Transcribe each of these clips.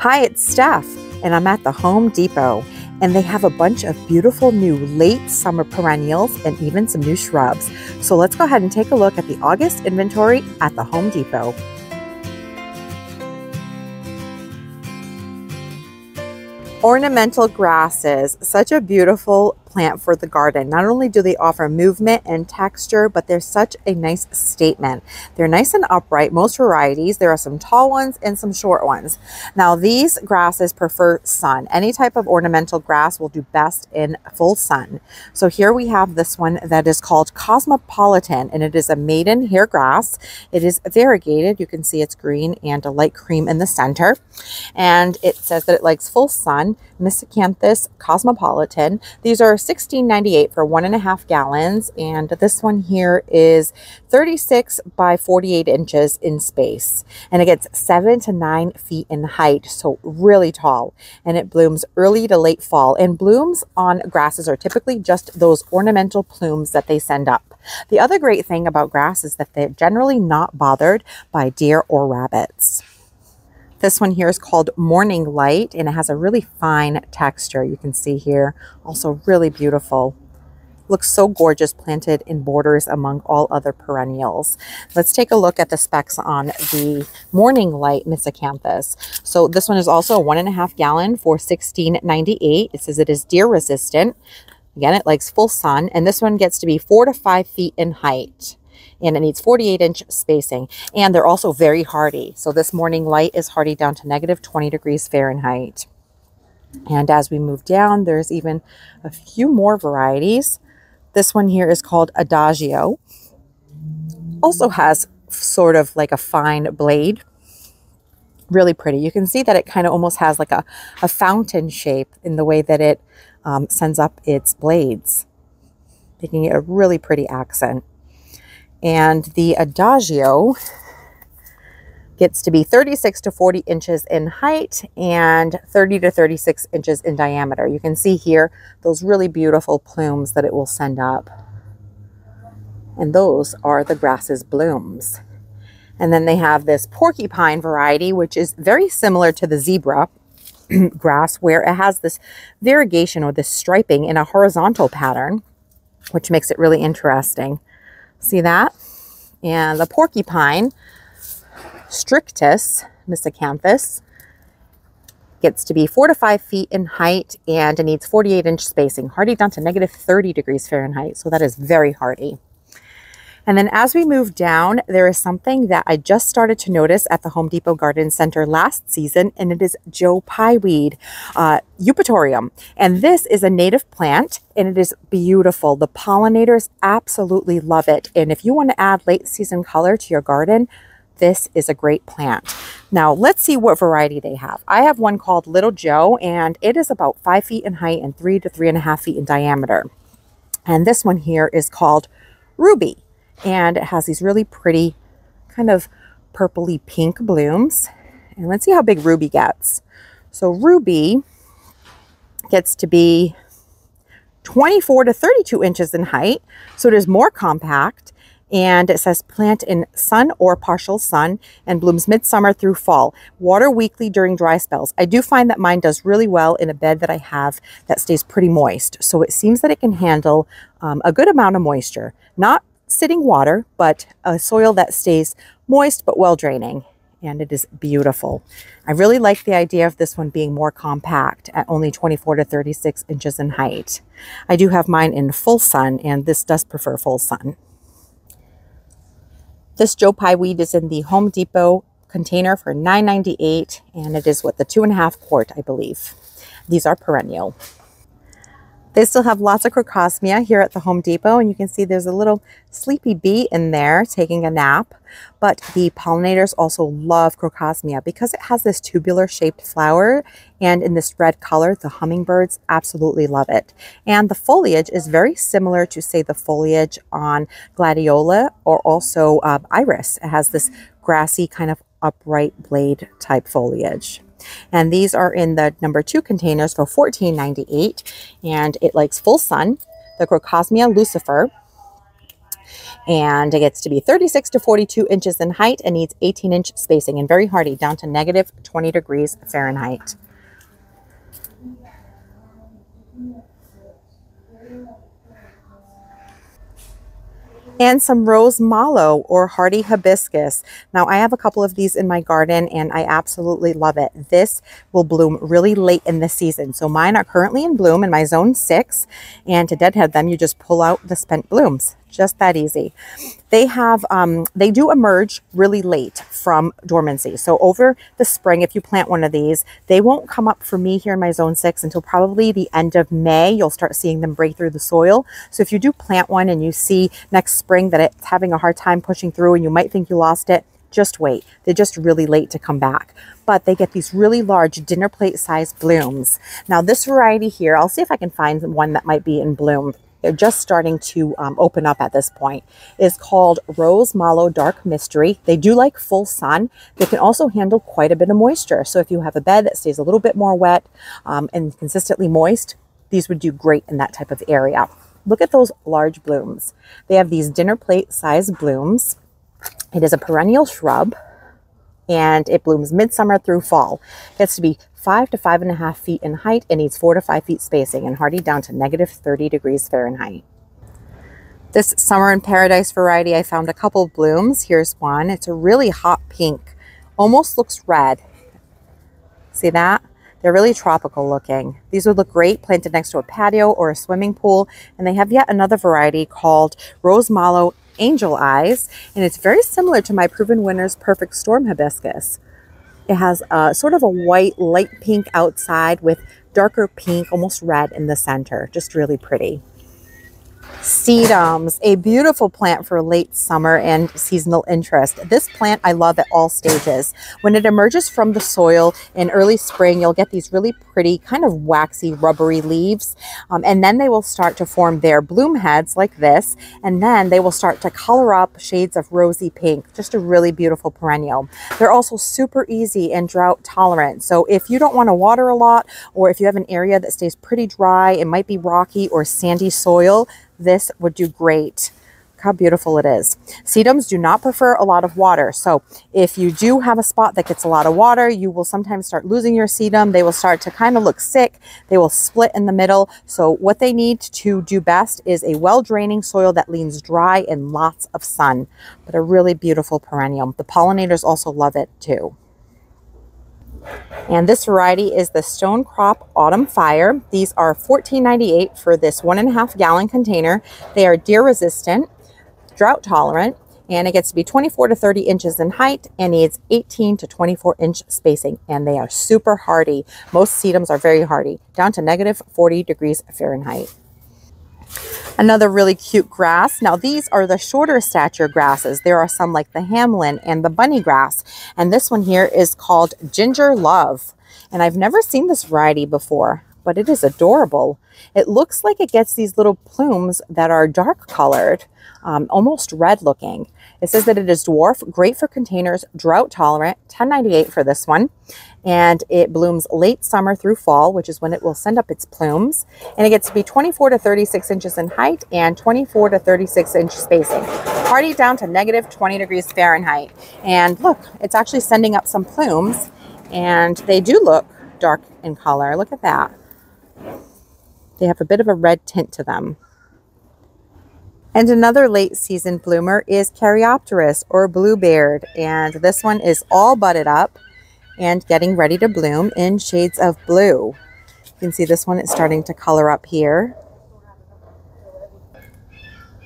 Hi, it's Steph, and I'm at the Home Depot, and they have a bunch of beautiful new late summer perennials and even some new shrubs. So let's go ahead and take a look at the August inventory at the Home Depot. Ornamental grasses, such a beautiful plant for the garden. Not only do they offer movement and texture, but they're such a nice statement. They're nice and upright, most varieties. There are some tall ones and some short ones. Now these grasses prefer sun. Any type of ornamental grass will do best in full sun. So here we have this one that is called Cosmopolitan, and it is a maiden hair grass. It is variegated. You can see it's green and a light cream in the center. And it says that it likes full sun. Miscanthus Cosmopolitan. These are $16.98 for 1.5 gallons, and this one here is 36 by 48 inches in space, and it gets 7 to 9 feet in height, so really tall, and it blooms early to late fall. And blooms on grasses are typically just those ornamental plumes that they send up. The other great thing about grass is that they're generally not bothered by deer or rabbits. This one here is called Morning Light, and it has a really fine texture. You can see here, also really beautiful. Looks so gorgeous planted in borders among all other perennials. Let's take a look at the specs on the Morning Light Miscanthus. So this one is also a 1.5 gallon for $16.98. It says it is deer resistant. Again, it likes full sun, and this one gets to be 4 to 5 feet in height. And it needs 48-inch spacing, and they're also very hardy. So this Morning Light is hardy down to -20 degrees Fahrenheit. And as we move down, there's even a few more varieties. This one here is called Adagio. Also has sort of like a fine blade. Really pretty. You can see that it kind of almost has like a fountain shape in the way that it sends up its blades, making it a really pretty accent. And the Adagio gets to be 36 to 40 inches in height and 30 to 36 inches in diameter. You can see here those really beautiful plumes that it will send up. And those are the grass's blooms. And then they have this porcupine variety, which is very similar to the zebra grass, where it has this variegation or this striping in a horizontal pattern, which makes it really interesting. See that? And the porcupine, Strictus Miscanthus, gets to be 4 to 5 feet in height, and it needs 48-inch spacing, hardy down to -30 degrees Fahrenheit. So that is very hardy. And then as we move down, there is something that I just started to notice at the Home Depot Garden Center last season, and it is Joe Pyeweed Eupatorium. And this is a native plant, and it is beautiful. The pollinators absolutely love it. And if you want to add late season color to your garden, this is a great plant. Now let's see what variety they have. I have one called Little Joe, and it is about 5 feet in height and 3 to 3.5 feet in diameter. And this one here is called Ruby. And it has these really pretty kind of purpley pink blooms. And let's see how big Ruby gets. So Ruby gets to be 24 to 32 inches in height. So it is more compact. And it says plant in sun or partial sun and blooms midsummer through fall. Water weekly during dry spells. I do find that mine does really well in a bed that I have that stays pretty moist. So it seems that it can handle a good amount of moisture. Not sitting water, but a soil that stays moist but well draining, and it is beautiful. I really like the idea of this one being more compact at only 24 to 36 inches in height. I do have mine in full sun, and this does prefer full sun. This Joe Pyeweed is in the Home Depot container for $9.98, and it is what, the 2.5 quart, I believe. These are perennial. They still have lots of crocosmia here at the Home Depot, and you can see there's a little sleepy bee in there taking a nap. But the pollinators also love crocosmia because it has this tubular shaped flower, and in this red color, the hummingbirds absolutely love it. And the foliage is very similar to, say, the foliage on gladiola or also iris. It has this grassy kind of upright blade type foliage. And these are in the number 2 containers for $14.98, and it likes full sun. The Crocosmia lucifer And it gets to be 36 to 42 inches in height and needs 18-inch spacing, and very hardy, down to negative 20 degrees Fahrenheit. And some rose mallow or hardy hibiscus. Now I have a couple of these in my garden and I absolutely love it. This will bloom really late in the season. So mine are currently in bloom in my zone 6, and to deadhead them, you just pull out the spent blooms. Just that easy. They do emerge really late from dormancy. So over the spring, if you plant one of these, they won't come up for me here in my zone 6 until probably the end of May. You'll start seeing them break through the soil. So if you do plant one and you see next spring that it's having a hard time pushing through and you might think you lost it, just wait. They're just really late to come back. But they get these really large dinner plate size blooms. Now this variety here, I'll see if I can find one that might be in bloom. They're just starting to open up at this point, is called Rose Mallow Dark Mystery. They do like full sun. They can also handle quite a bit of moisture. So if you have a bed that stays a little bit more wet and consistently moist, these would do great in that type of area. Look at those large blooms. They have these dinner plate size blooms. It is a perennial shrub, and it blooms midsummer through fall. It gets to be 5 to 5.5 feet in height and needs 4 to 5 feet spacing, and hardy down to negative 30 degrees Fahrenheit. This Summer in Paradise variety, I found a couple of blooms. Here's one. It's a really hot pink, almost looks red. See that? They're really tropical looking. These would look great planted next to a patio or a swimming pool. And they have yet another variety called Rose Mallow Angel Eyes, and it's very similar to my Proven Winners Perfect Storm hibiscus. It has a sort of a white, light pink outside with darker pink, almost red in the center. Just really pretty. Sedums, a beautiful plant for late summer and seasonal interest. This plant I love at all stages. When it emerges from the soil in early spring, you'll get these really pretty, kind of waxy, rubbery leaves. And then they will start to form their bloom heads like this. And then they will start to color up shades of rosy pink. Just a really beautiful perennial. They're also super easy and drought tolerant. So if you don't want to water a lot, or if you have an area that stays pretty dry, it might be rocky or sandy soil, this would do great. Look how beautiful it is. Sedums do not prefer a lot of water. So if you do have a spot that gets a lot of water, you will sometimes start losing your sedum. They will start to kind of look sick. They will split in the middle. So what they need to do best is a well-draining soil that leans dry and lots of sun. But a really beautiful perennial. The pollinators also love it too. And this variety is the Stone Crop Autumn Fire. These are $14.98 for this 1.5 gallon container. They are deer resistant, drought tolerant, and it gets to be 24 to 30 inches in height and needs 18 to 24 inch spacing. And they are super hardy. Most sedums are very hardy, down to negative 40 degrees Fahrenheit. Another really cute grass. Now these are the shorter stature grasses. There are some like the Hamlin and the bunny grass. And this one here is called Ginger Love. And I've never seen this variety before, but it is adorable. It looks like it gets these little plumes that are dark colored, almost red looking. It says that it is dwarf, great for containers, drought tolerant, $10.98 for this one. And it blooms late summer through fall, which is when it will send up its plumes. And it gets to be 24 to 36 inches in height and 24 to 36 inch spacing. Hardy down to negative 20 degrees Fahrenheit. And look, it's actually sending up some plumes, and they do look dark in color. Look at that. They have a bit of a red tint to them. And another late season bloomer is Caryopteris or Bluebeard. And this one is all budded up and getting ready to bloom in shades of blue. You can see this one is starting to color up here.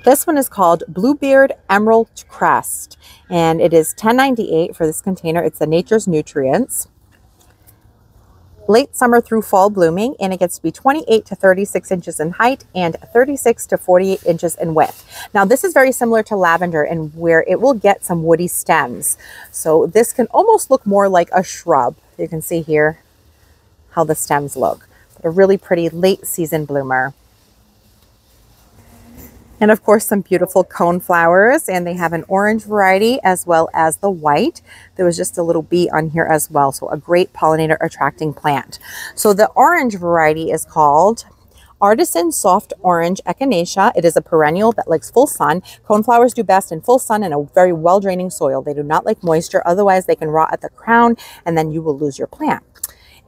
This one is called Bluebeard Emerald Crest, and it is $10.98 for this container. It's the Nature's Nutrients. Late summer through fall blooming, and it gets to be 28 to 36 inches in height and 36 to 48 inches in width. Now this is very similar to lavender in where it will get some woody stems. So this can almost look more like a shrub. You can see here how the stems look. But a really pretty late season bloomer. And of course, some beautiful cone flowers, and they have an orange variety as well as the white. There was just a little bee on here as well, so a great pollinator attracting plant. So the orange variety is called Artisan Soft Orange Echinacea. It is a perennial that likes full sun. Coneflowers do best in full sun and a very well-draining soil. They do not like moisture, otherwise they can rot at the crown and then you will lose your plant.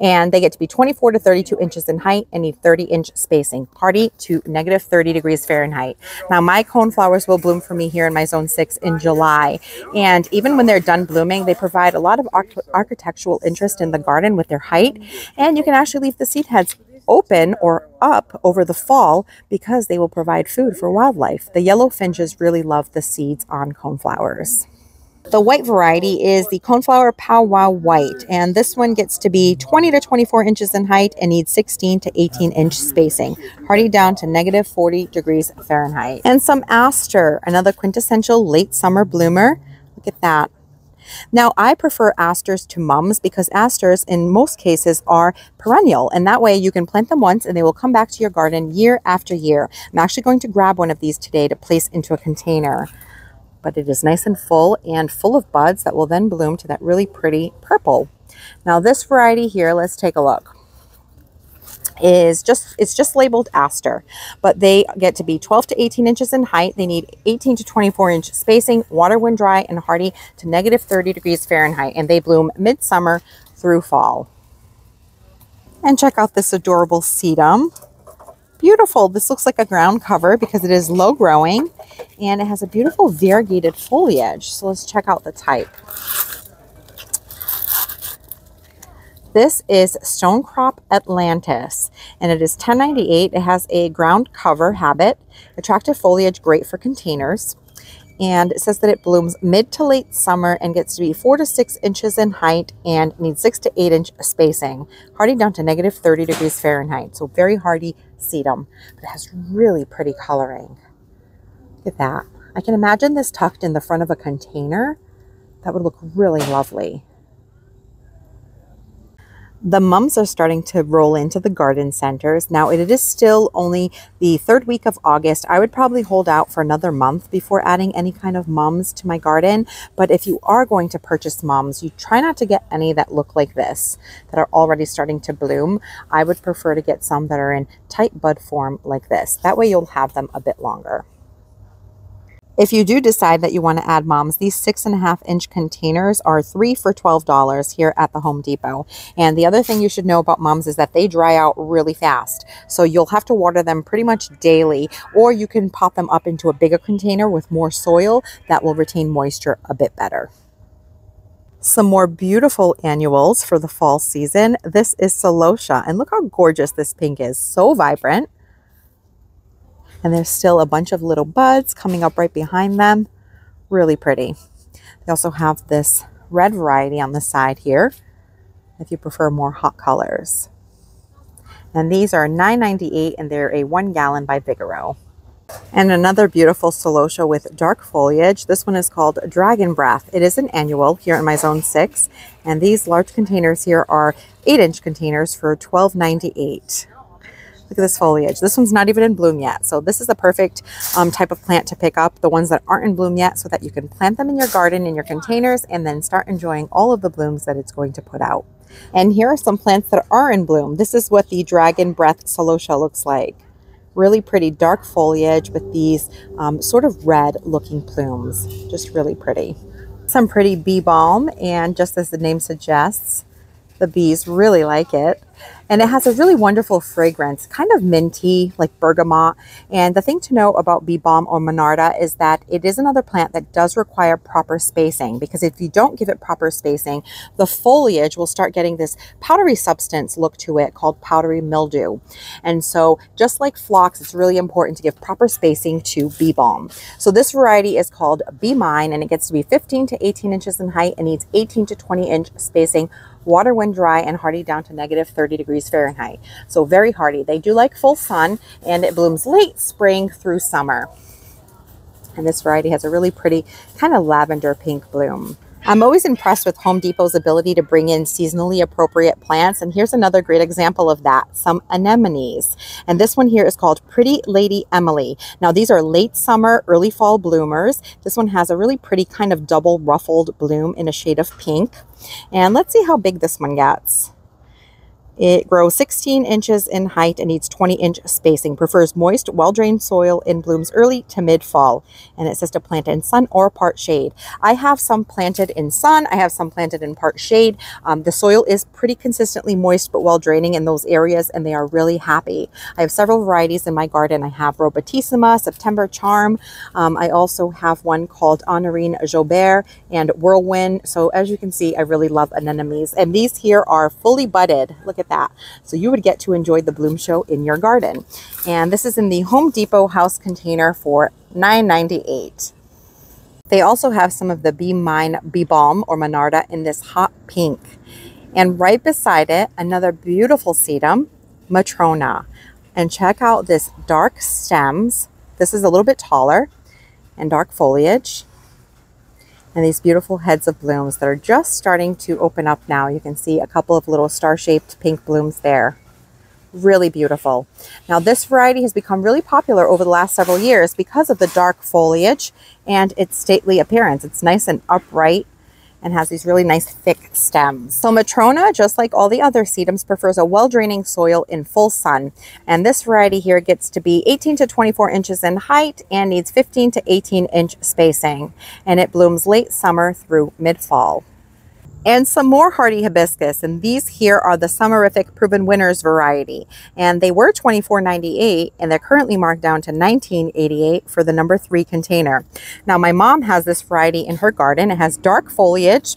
And they get to be 24 to 32 inches in height and need 30-inch spacing, hardy to negative 30 degrees Fahrenheit. Now, my coneflowers will bloom for me here in my zone 6 in July. And even when they're done blooming, they provide a lot of architectural interest in the garden with their height. And you can actually leave the seed heads open or up over the fall because they will provide food for wildlife. The yellow finches really love the seeds on coneflowers. The white variety is the Coneflower Pow Wow White, and this one gets to be 20 to 24 inches in height and needs 16 to 18-inch spacing, hardy down to negative 40 degrees Fahrenheit. And some aster, another quintessential late summer bloomer. Look at that. Now, I prefer asters to mums because asters in most cases are perennial, and that way you can plant them once and they will come back to your garden year after year. I'm actually going to grab one of these today to place into a container. But it is nice and full of buds that will then bloom to that really pretty purple. Now this variety here, let's take a look, it's just labeled aster, but they get to be 12 to 18 inches in height. They need 18 to 24-inch spacing, water when dry, and hardy to negative 30 degrees Fahrenheit, and they bloom midsummer through fall. And check out this adorable sedum. Beautiful. This looks like a ground cover because it is low growing and it has a beautiful variegated foliage. So let's check out the type. This is Stonecrop Atlantis and it is $10.98. It has a ground cover habit, attractive foliage, great for containers. And it says that it blooms mid to late summer and gets to be 4 to 6 inches in height and needs 6 to 8-inch spacing, hardy down to negative 30 degrees Fahrenheit. So very hardy sedum, but it has really pretty coloring. Look at that. I can imagine this tucked in the front of a container. That would look really lovely. The mums are starting to roll into the garden centers. Now, it is still only the 3rd week of August. I would probably hold out for another month before adding any kind of mums to my garden. But if you are going to purchase mums, you try not to get any that look like this, that are already starting to bloom. I would prefer to get some that are in tight bud form like this. That way you'll have them a bit longer. If you do decide that you want to add mums, these 6.5-inch containers are 3 for $12 here at the Home Depot. And the other thing you should know about mums is that they dry out really fast. So you'll have to water them pretty much daily, or you can pop them up into a bigger container with more soil that will retain moisture a bit better. Some more beautiful annuals for the fall season. This is Celosia, and look how gorgeous this pink is. So vibrant. And there's still a bunch of little buds coming up right behind them. Really pretty. They also have this red variety on the side here, if you prefer more hot colors. And these are $9.98 and they're a 1 gallon by Vigoro. And another beautiful Celosia with dark foliage. This one is called Dragon Breath. It is an annual here in my zone 6. And these large containers here are 8-inch containers for $12.98. Look at this foliage. This one's not even in bloom yet. So this is the perfect type of plant to pick up, the ones that aren't in bloom yet, so that you can plant them in your garden, in your containers, and then start enjoying all of the blooms that it's going to put out. And here are some plants that are in bloom. This is what the Dragon Breath Celosia looks like. Really pretty dark foliage with these sort of red looking plumes. Just really pretty. Some pretty bee balm, and just as the name suggests, the bees really like it. And it has a really wonderful fragrance, kind of minty, like bergamot. And the thing to know about bee balm or monarda is that it is another plant that does require proper spacing, because if you don't give it proper spacing, the foliage will start getting this powdery substance look to it called powdery mildew. And so just like phlox, it's really important to give proper spacing to bee balm. So this variety is called Be Mine, and it gets to be 15 to 18 inches in height and needs 18 to 20-inch spacing, water when dry, and hardy down to negative 30 degrees Fahrenheit. So very hardy. They do like full sun, and it blooms late spring through summer. And this variety has a really pretty kind of lavender pink bloom. I'm always impressed with Home Depot's ability to bring in seasonally appropriate plants. And here's another great example of that, some anemones. And this one here is called Pretty Lady Emily. Now these are late summer, early fall bloomers. This one has a really pretty kind of double ruffled bloom in a shade of pink. And let's see how big this one gets. It grows 16 inches in height and needs 20-inch spacing. Prefers moist, well-drained soil and blooms early to mid-fall. And it says to plant in sun or part shade. I have some planted in sun. I have some planted in part shade. The soil is pretty consistently moist but well-draining in those areas, and they are really happy. I have several varieties in my garden. I have Robatissima, September Charm. I also have one called Honorine Jobert and Whirlwind. So as you can see, I really love anemones. And these here are fully budded. Look at that. So you would get to enjoy the bloom show in your garden. And this is in the Home Depot house container for $9.98. They also have some of the Be Mine Bee Balm or Monarda in this hot pink. And right beside it, another beautiful sedum, Matrona. And check out this dark stems. This is a little bit taller and dark foliage. And these beautiful heads of blooms that are just starting to open up now. You can see a couple of little star-shaped pink blooms there. Really beautiful. Now this variety has become really popular over the last several years because of the dark foliage and its stately appearance. It's nice and upright and has these really nice thick stems. So Matrona, just like all the other sedums, prefers a well-draining soil in full sun. And this variety here gets to be 18 to 24 inches in height and needs 15 to 18-inch spacing. And it blooms late summer through mid-fall. And some more hardy hibiscus, and these here are the Summerific Proven Winners variety. And they were $24.98 and they're currently marked down to $19.88 for the number 3 container. Now my mom has this variety in her garden. It has dark foliage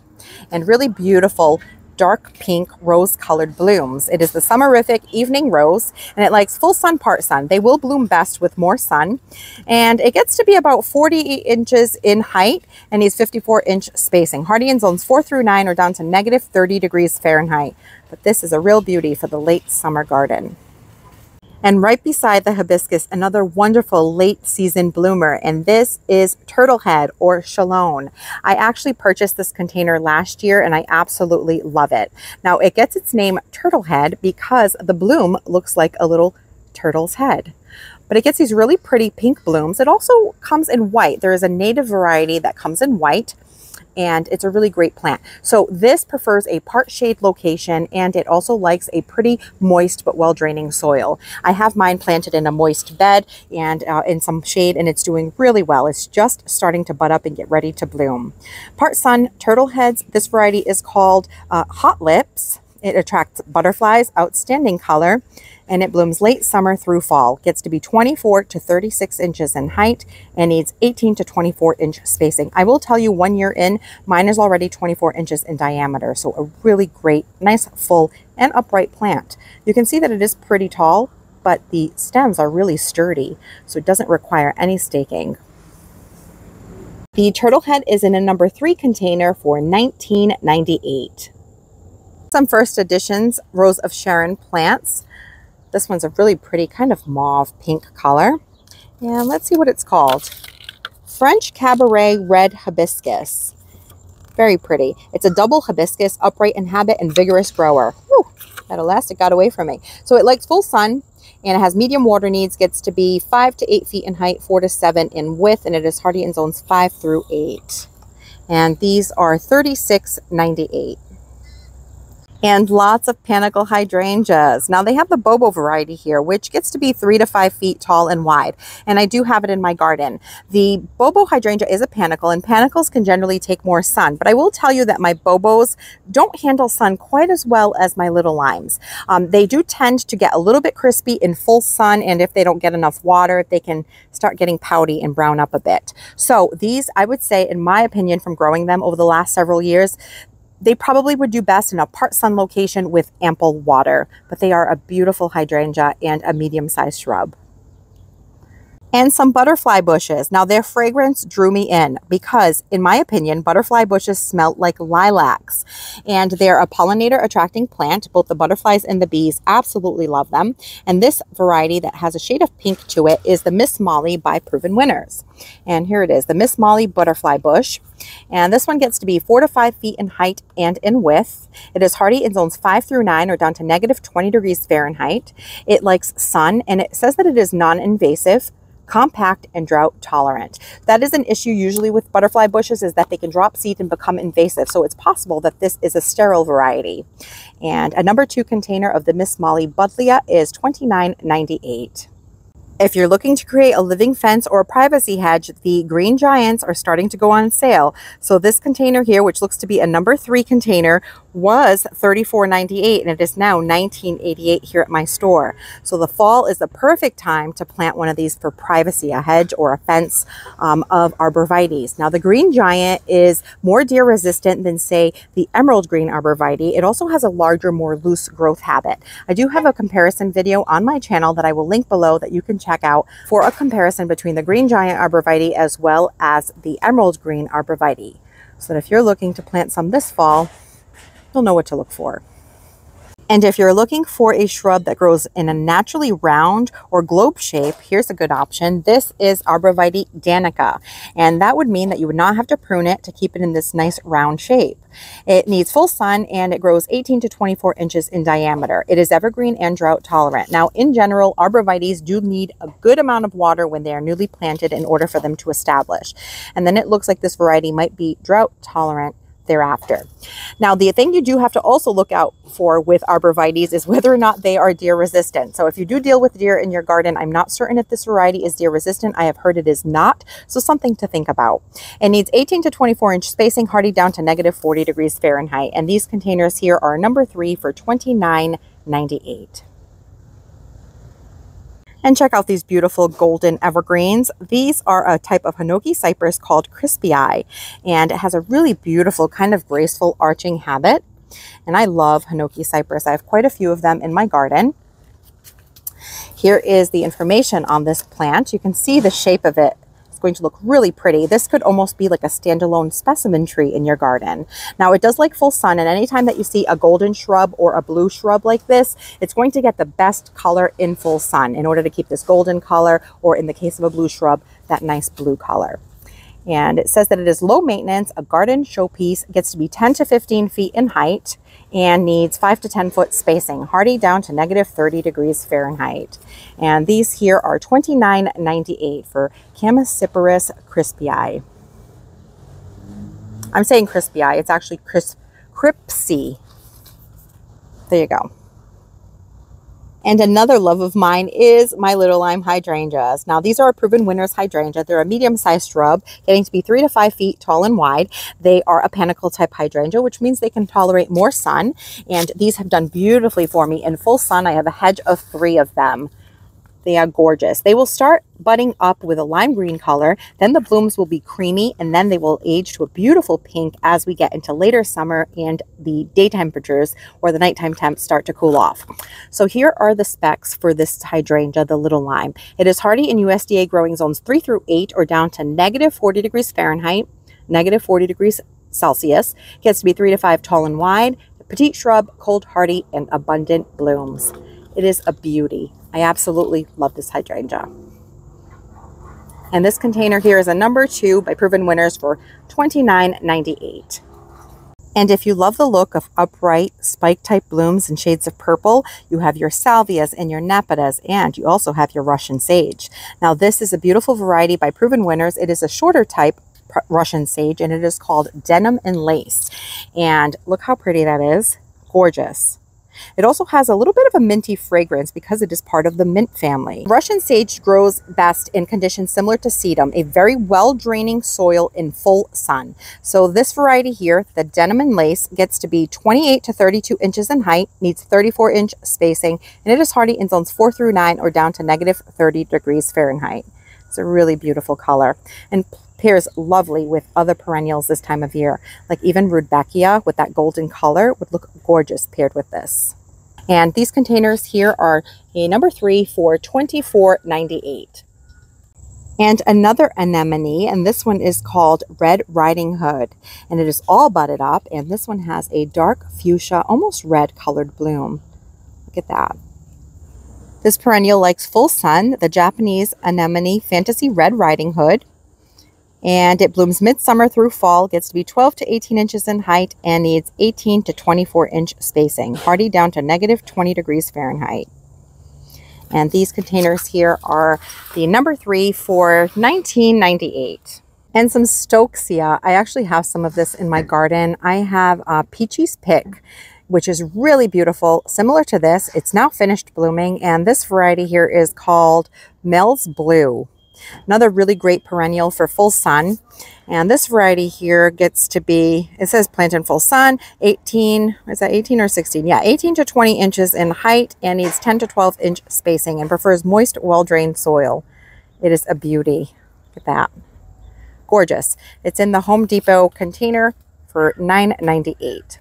and really beautiful dark pink rose colored blooms. It is the Summerific Evening Rose and it likes full sun, part sun. They will bloom best with more sun, and it gets to be about 48 inches in height and needs 54-inch spacing. Hardy in zones 4 through 9 or down to negative 30 degrees Fahrenheit. But this is a real beauty for the late summer garden. And right beside the hibiscus, another wonderful late season bloomer, and this is Turtlehead or Shalone. I actually purchased this container last year and I absolutely love it. Now it gets its name Turtlehead because the bloom looks like a little turtle's head. But it gets these really pretty pink blooms. It also comes in white. There is a native variety that comes in white, and it's a really great plant. So this prefers a part shade location, and it also likes a pretty moist but well draining soil. I have mine planted in a moist bed and in some shade, and it's doing really well. It's just starting to bud up and get ready to bloom. Part sun, turtle heads. This variety is called Hot Lips. It attracts butterflies, outstanding color, and it blooms late summer through fall. Gets to be 24 to 36 inches in height and needs 18 to 24-inch spacing. I will tell you, 1 year in, mine is already 24 inches in diameter. So a really great, nice, full, and upright plant. You can see that it is pretty tall, but the stems are really sturdy, so it doesn't require any staking. The Turtlehead is in a number 3 container for $19.98. Some first editions Rose of Sharon plants. This one's a really pretty kind of mauve pink color. And let's see what it's called. French Cabaret Red Hibiscus. Very pretty. It's a double hibiscus, upright in habit and vigorous grower. Whew, that elastic got away from me. So it likes full sun and it has medium water needs, gets to be 5 to 8 feet in height, 4 to 7 in width, and it is hardy in zones 5 through 8. And these are $36.98. And lots of panicle hydrangeas. Now they have the Bobo variety here, which gets to be 3 to 5 feet tall and wide. And I do have it in my garden. The Bobo hydrangea is a panicle, and panicles can generally take more sun. But I will tell you that my Bobos don't handle sun quite as well as my little limes. They do tend to get a little bit crispy in full sun, and if they don't get enough water, they can start getting pouty and brown up a bit. So these, I would say, in my opinion, from growing them over the last several years, they probably would do best in a part sun location with ample water, but they are a beautiful hydrangea and a medium-sized shrub. And some butterfly bushes. Now their fragrance drew me in because, in my opinion, butterfly bushes smell like lilacs, and they're a pollinator attracting plant. Both the butterflies and the bees absolutely love them. And this variety that has a shade of pink to it is the Miss Molly by Proven Winners. And here it is, the Miss Molly butterfly bush. And this one gets to be 4 to 5 feet in height and in width. It is hardy in zones 5 through 9 or down to negative 20 degrees Fahrenheit. It likes sun, and it says that it is non-invasive, compact and drought tolerant. That is an issue usually with butterfly bushes, is that they can drop seed and become invasive. So it's possible that this is a sterile variety. And a number 2 container of the Miss Molly Buddleia is $29.98. If you're looking to create a living fence or a privacy hedge, the green giants are starting to go on sale. So this container here, which looks to be a number 3 container, was $34.98 and it is now $19.88 here at my store. So the fall is the perfect time to plant one of these for privacy, a hedge or a fence of arborvitaes. Now the green giant is more deer resistant than, say, the emerald green arborvitae. It also has a larger, more loose growth habit. I do have a comparison video on my channel that I will link below that you can check out for a comparison between the green giant arborvitae as well as the emerald green arborvitae. So that if you're looking to plant some this fall, you'll know what to look for. And if you're looking for a shrub that grows in a naturally round or globe shape, here's a good option. This is Arborvitae danica, and that would mean that you would not have to prune it to keep it in this nice round shape. It needs full sun and it grows 18 to 24 inches in diameter. It is evergreen and drought tolerant. Now, in general, arborvitaes do need a good amount of water when they are newly planted in order for them to establish. And then it looks like this variety might be drought tolerant thereafter. Now, the thing you do have to also look out for with arborvitaes is whether or not they are deer resistant. So if you do deal with deer in your garden, I'm not certain if this variety is deer resistant. I have heard it is not, so something to think about. It needs 18 to 24 inch spacing, hardy down to -40 degrees Fahrenheit. And these containers here are number 3 for $29.98. And check out these beautiful golden evergreens. These are a type of Hinoki cypress called crispii, and it has a really beautiful kind of graceful arching habit. And I love Hinoki cypress. I have quite a few of them in my garden. Here is the information on this plant. You can see the shape of it. Going to look really pretty. This could almost be like a standalone specimen tree in your garden. Now, it does like full sun, and anytime that you see a golden shrub or a blue shrub like this, it's going to get the best color in full sun in order to keep this golden color, or in the case of a blue shrub, that nice blue color. And it says that it is low maintenance, a garden showpiece, gets to be 10 to 15 feet in height, and needs 5 to 10 foot spacing, hardy down to -30 degrees Fahrenheit. And these here are $29.98 for Chamaecyparis crispii. I'm saying crispii, it's actually cripsy. There you go. And another love of mine is my little lime hydrangeas. Now, these are a proven winner's hydrangea. They're a medium-sized shrub, getting to be 3 to 5 feet tall and wide. They are a panicle type hydrangea, which means they can tolerate more sun. And these have done beautifully for me in full sun. I have a hedge of 3 of them. They are gorgeous. They will start budding up with a lime green color, then the blooms will be creamy, and then they will age to a beautiful pink as we get into later summer and the day temperatures or the nighttime temps start to cool off. So here are the specs for this hydrangea, the little lime. It is hardy in USDA growing zones 3 through 8 or down to -40 degrees Fahrenheit, -40 degrees Celsius. Gets to be 3 to 5 tall and wide, petite shrub, cold hardy, and abundant blooms. It is a beauty. I absolutely love this hydrangea. And this container here is a number 2 by Proven Winners for $29.98. And if you love the look of upright spike type blooms in shades of purple, you have your salvias and your nepitas, and you also have your Russian sage. Now, this is a beautiful variety by Proven Winners. It is a shorter type Russian sage, and it is called Denim and Lace. And look how pretty that is. Gorgeous. It also has a little bit of a minty fragrance because it is part of the mint family. Russian sage grows best in conditions similar to sedum, a very well-draining soil in full sun. So this variety here, the Denim and Lace, gets to be 28 to 32 inches in height, needs 34-inch spacing, and it is hardy in zones 4 through 9 or down to -30 degrees Fahrenheit. It's a really beautiful color and pairs lovely with other perennials this time of year. Like even Rudbeckia with that golden color would look gorgeous paired with this. And these containers here are a number 3 for $24.98. And another anemone, and this one is called Red Riding Hood, and it is all budded up, and this one has a dark fuchsia, almost red colored bloom. Look at that. This perennial likes full sun, the Japanese anemone Fantasy Red Riding Hood. And it blooms midsummer through fall, gets to be 12 to 18 inches in height, and needs 18 to 24-inch spacing, hardy down to -20 degrees Fahrenheit. And these containers here are the number 3 for $19.98. And some Stokesea. I actually have some of this in my garden. I have Peachy's Pick, which is really beautiful, similar to this. It's now finished blooming, and this variety here is called Mel's Blue. Another really great perennial for full sun. And this variety here gets to be, it says plant in full sun, 18, is that 18 or 16? Yeah, 18 to 20 inches in height and needs 10 to 12 inch spacing and prefers moist, well-drained soil. It is a beauty. Look at that. Gorgeous. It's in the Home Depot container for $9.98.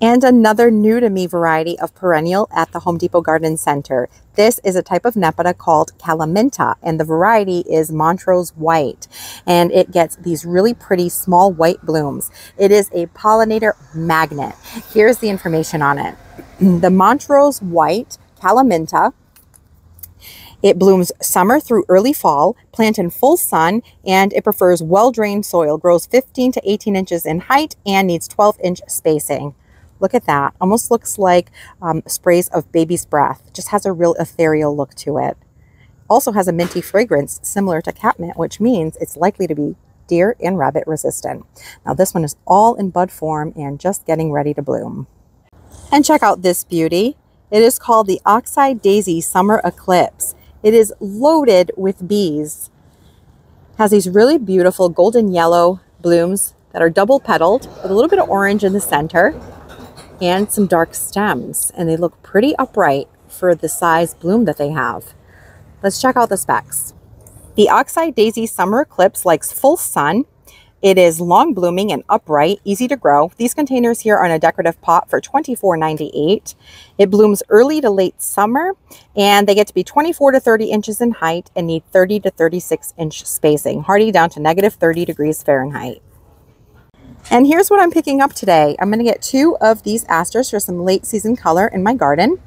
And another new to me variety of perennial at the Home Depot Garden Center. This is a type of nepeta called Calaminta, and the variety is Montrose White. And it gets these really pretty small white blooms. It is a pollinator magnet. Here's the information on it. The Montrose White Calaminta, it blooms summer through early fall, plant in full sun, and it prefers well-drained soil, grows 15 to 18 inches in height, and needs 12-inch spacing. Look at that. Almost looks like sprays of baby's breath. Just has a real ethereal look to it. Also has a minty fragrance similar to catmint, which means it's likely to be deer and rabbit resistant. Now this one is all in bud form and just getting ready to bloom. And check out this beauty. It is called the Oxeye Daisy Summer Eclipse. It is loaded with bees. Has these really beautiful golden yellow blooms that are double petaled with a little bit of orange in the center and some dark stems, and they look pretty upright for the size bloom that they have. Let's check out the specs. The Oxeye Daisy Summer Eclipse likes full sun. It is long blooming and upright, easy to grow. These containers here are in a decorative pot for $24.98. It blooms early to late summer, and they get to be 24 to 30 inches in height and need 30 to 36 inch spacing, hardy down to -30 degrees Fahrenheit. And here's what I'm picking up today. I'm going to get 2 of these asters for some late season color in my garden.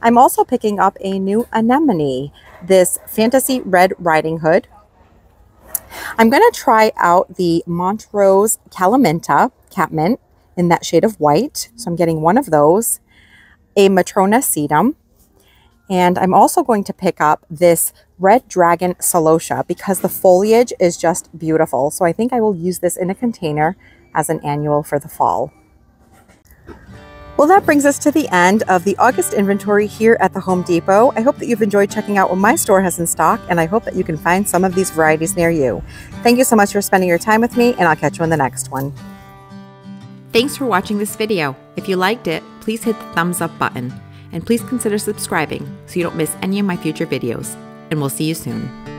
I'm also picking up a new anemone, this Fantasy Red Riding Hood. I'm going to try out the Montrose Calaminta catmint in that shade of white. So I'm getting 1 of those, a Matrona sedum, and I'm also going to pick up this Red Dragon celosia because the foliage is just beautiful. So I think I will use this in a container as an annual for the fall. Well, that brings us to the end of the August inventory here at the Home Depot. I hope that you've enjoyed checking out what my store has in stock, and I hope that you can find some of these varieties near you. Thank you so much for spending your time with me, and I'll catch you in the next one. Thanks for watching this video. If you liked it, please hit the thumbs up button, and please consider subscribing so you don't miss any of my future videos. And we'll see you soon.